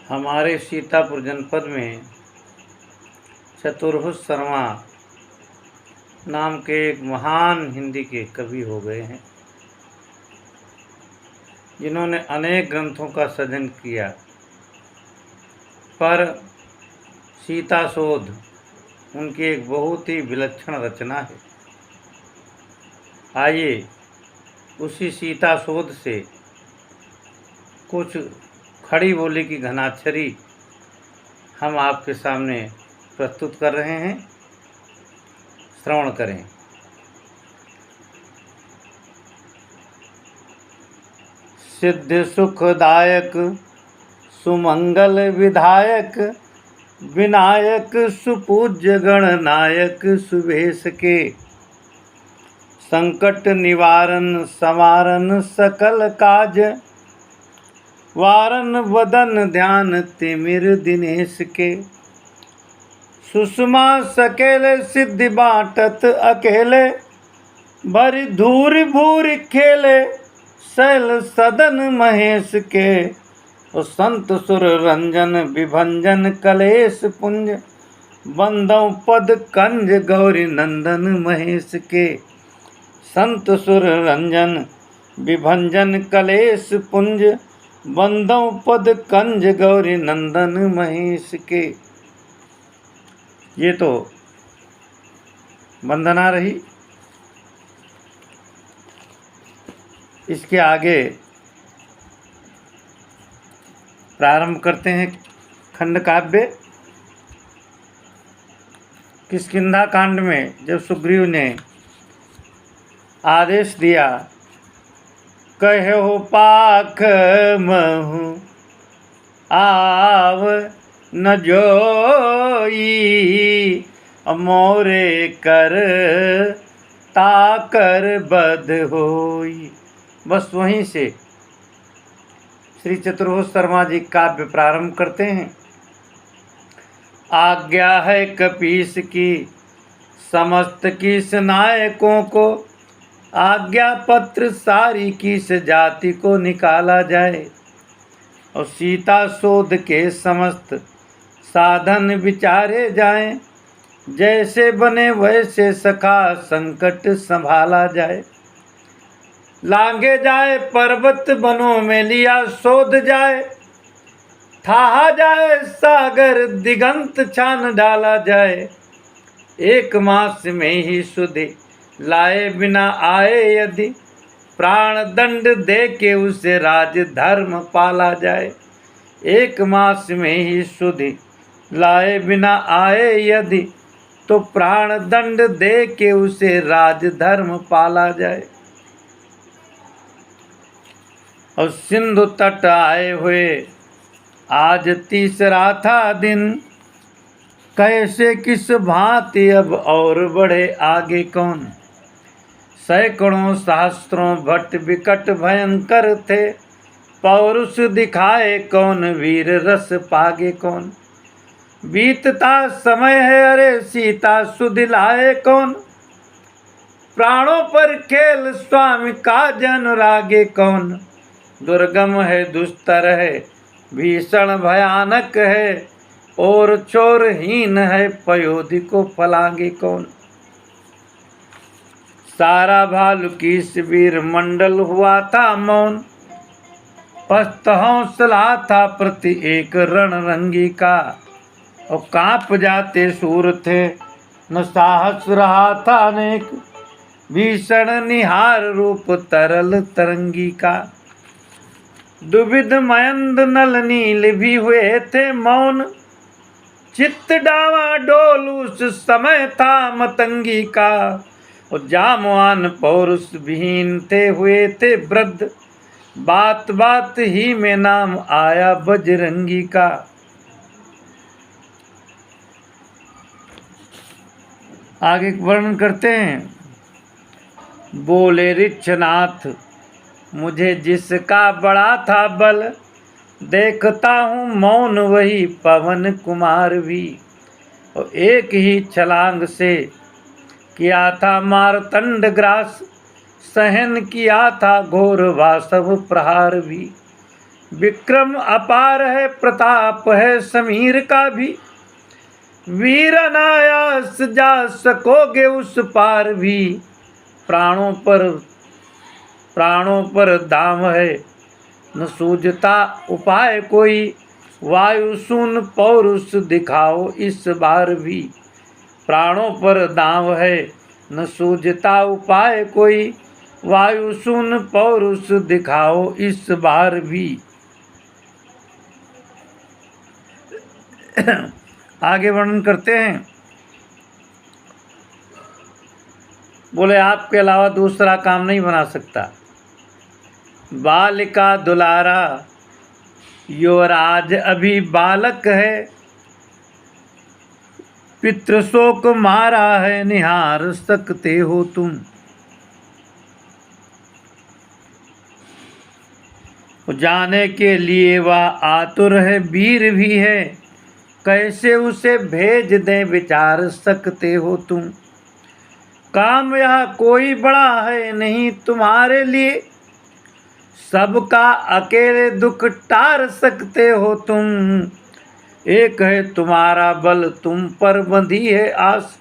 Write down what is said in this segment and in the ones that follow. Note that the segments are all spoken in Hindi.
हमारे सीतापुर जनपद में चतुर्भुज शर्मा नाम के एक महान हिंदी के कवि हो गए हैं, जिन्होंने अनेक ग्रंथों का सृजन किया। पर सीता शोध उनकी एक बहुत ही विलक्षण रचना है। आइए उसी सीता शोध से कुछ खड़ी बोली की घनाक्षरी हम आपके सामने प्रस्तुत कर रहे हैं। श्रवण करें। सिद्ध सुखदायक सुमंगल विधायक विनायक सुपूज्य गणनायक सुभेश के संकट निवारण संवारन सकल काज वारन वदन ध्यान तिमिर दिनेश के सुषमा सकेले सिद्धि बाटत अकेले भरी धूर भूर खेले शैल सदन महेश के संत सुर रंजन विभंजन कलेश पुंज बंदौ पद कंज गौरी नंदन महेश के संत सुर रंजन विभंजन कलेश पुंज बंदौ पद कंज गौरी नंदन महेश के। ये तो वंदना रही। इसके आगे प्रारंभ करते हैं खंड काव्य। किष्किंधा कांड में जब सुग्रीव ने आदेश दिया, कहो पाख महु आव न जोई मोरे कर ताकर बध होई। बस वहीं से श्री चतुर्भुज शर्मा जी काव्य प्रारंभ करते हैं। आज्ञा है कपीस की समस्त किस नायकों को, आज्ञा पत्र सारी किस जाति को निकाला जाए, और सीता शोध के समस्त साधन विचारे जाएं, जैसे बने वैसे सखा संकट संभाला जाए। लांगे जाए पर्वत बनों में लिया शोध जाए, थाहा जाए सागर दिगंत छान डाला जाए। एक मास में ही सुधि लाए बिना आए यदि, प्राण दंड दे के उसे राज धर्म पाला जाए। एक मास में ही सुधि लाए बिना आए यदि, तो प्राण दंड दे के उसे राज धर्म पाला जाए। और सिंधु तट आए हुए आज तीसरा था दिन, कैसे किस भांति अब और बढ़े आगे कौन। सैकड़ों सहस्त्रों भट्ट विकट भयंकर थे, पौरुष दिखाए कौन वीर रस पागे कौन। बीतता समय है अरे सीता सुधि लाए कौन, प्राणों पर खेल स्वामी का जन रागे कौन। दुर्गम है दुस्तर है भीषण भयानक है, और चोरहीन है पयोधि को फलांगे कौन। सारा भालू की शिविर मंडल हुआ था मौन, पस्त हौसला था प्रति एक रणरंगी का। और कांप जाते सूर थे न साहस रहा था अनेक, भीषण निहार रूप तरल तरंगी का। दुविध मयंद नल नील भी हुए थे मौन, चित्त डावा डोल उस समय था मतंगी का। और जामवान पौरुष विहीन थे हुए थे वृद्ध, बात बात ही में नाम आया बजरंगी का। आगे वर्णन करते हैं। बोले ऋक्षनाथ मुझे जिसका बड़ा था बल, देखता हूँ मौन वही पवन कुमार भी। और एक ही छलांग से किया था मारतंड ग्रास, सहन किया था घोर वासव प्रहार भी। विक्रम अपार है, प्रताप है समीर का भी, वीर अनायास जा सकोगे उस पार भी। प्राणों पर दाम है, न सूझता उपाय कोई, वायु सुन पौरुष दिखाओ इस बार भी। प्राणों पर दाम है, न सूझता उपाय कोई, वायु सुन पौरुष दिखाओ इस बार भी। आगे वर्णन करते हैं। बोले आपके अलावा दूसरा काम नहीं बना सकता। बालिका दुलारा, युवराज अभी बालक है, पितृशोक मारा है, निहार सकते हो तुम। जाने के लिए वह आतुर है, वीर भी है, कैसे उसे भेज दें विचार सकते हो तुम। काम यह कोई बड़ा है नहीं तुम्हारे लिए, सबका अकेले दुख टार सकते हो तुम। एक है तुम्हारा बल, तुम पर बंधी है आस,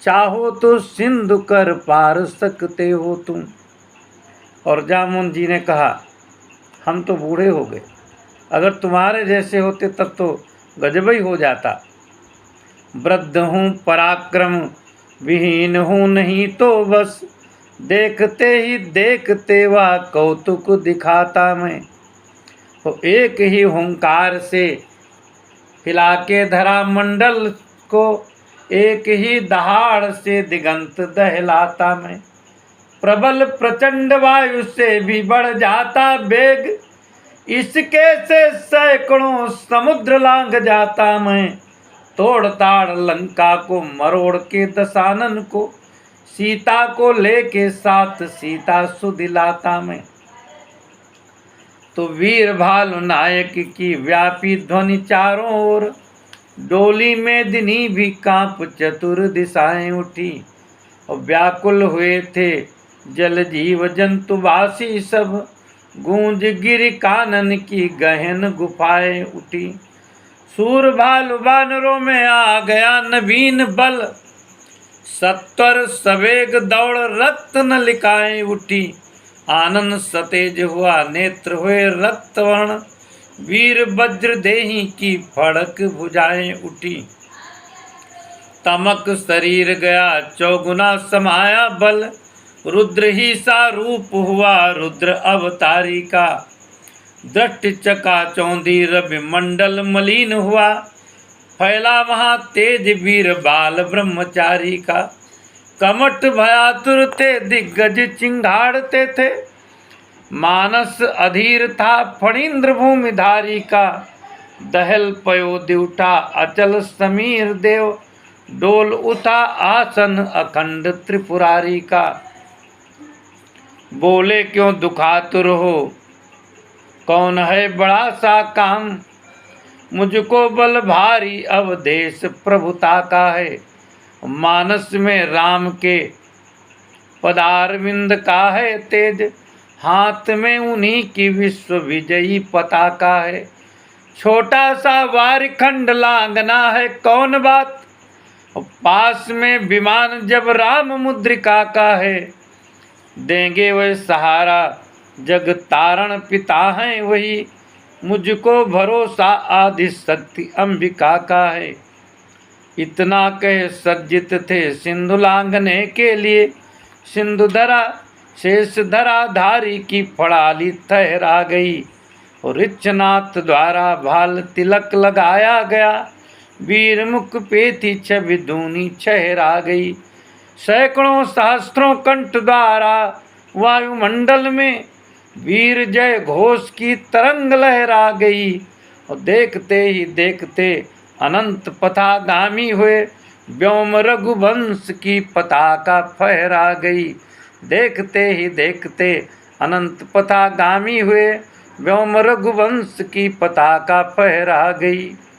चाहो तो सिंधु कर पार सकते हो तुम। और जामुन जी ने कहा हम तो बूढ़े हो गए, अगर तुम्हारे जैसे होते तब तो गजब ही हो जाता। वृद्ध हूँ पराक्रम विहीन हूँ नहीं तो बस, देखते ही देखते वह कौतुक दिखाता मैं। तो एक ही हुंकार से हिला के धरा मंडल को, एक ही दहाड़ से दिगंत दहलाता मैं। प्रबल प्रचंड वायु से भी बढ़ जाता वेग, इसके से सैकड़ों समुद्र लांघ जाता मैं। तोड़ ताड़ लंका को मरोड़ के दशानन को, सीता को लेके साथ सीता सुदिलाता मैं। तो वीर भालु नायक की व्यापी ध्वनि चारों ओर, डोली में दिनी भी कांप चतुर दिशाएं उठी। और व्याकुल हुए थे जल जीव जंतुवासी सब, गूंज गिर कानन की गहन गुफाएं उठी। सूर भालु बानरों में आ गया नवीन बल, सत्वर सवेग दौड़ रक्त नलिकाएं उठी। आनंद सतेज हुआ नेत्र हुए रक्तवर्ण, वीर वज्र देही की फड़क भुजाएं उठी। तमक शरीर गया चौगुना समाया बल, रुद्र ही सा रूप हुआ रुद्र अवतारी का। दृष्टि चकाचौंधी रवि मंडल मलिन हुआ, फैला वहाँ तेज वीर बाल ब्रह्मचारी का। कमट भयातुर थे दिग्गज चिंगाड़ते थे, मानस अधीर था फणींद्र भूमिधारी का। दहल पयोधि उठा अचल समीर देव, डोल उठा आसन अखंड त्रिपुरारी का। बोले क्यों दुखातुर हो, कौन है बड़ा सा काम, मुझको बल भारी अवदेश प्रभुता का है। मानस में राम के पदारविंद का है तेज, हाथ में उन्हीं की विश्व विजयी पताका है। छोटा सा वारिखंड लांगना है कौन बात, पास में विमान जब राम मुद्रिका का है। देंगे वह सहारा जग तारण पिता हैं वही, मुझको भरोसा आदि शक्ति अंबिका का है। इतना कह सज्जित थे सिंधु लांघने के लिए, सिंधुधरा शेष धरा धारी की फड़ाली ठहरा गई। और ऋक्षनाथ द्वारा भाल तिलक लगाया गया, वीर मुख पे थी छवि दूनी ठहरा गई। सैकड़ों सहस्त्रों कंठ द्वारा वायुमंडल में, वीर जय घोष की तरंग लहरा गई। और देखते ही देखते अनंत पथागामी हुए, व्योम रघुवंश की पताका फहरा गई। देखते ही देखते अनंत पथागामी हुए, व्योम रघुवंश की पताका फहरा गई।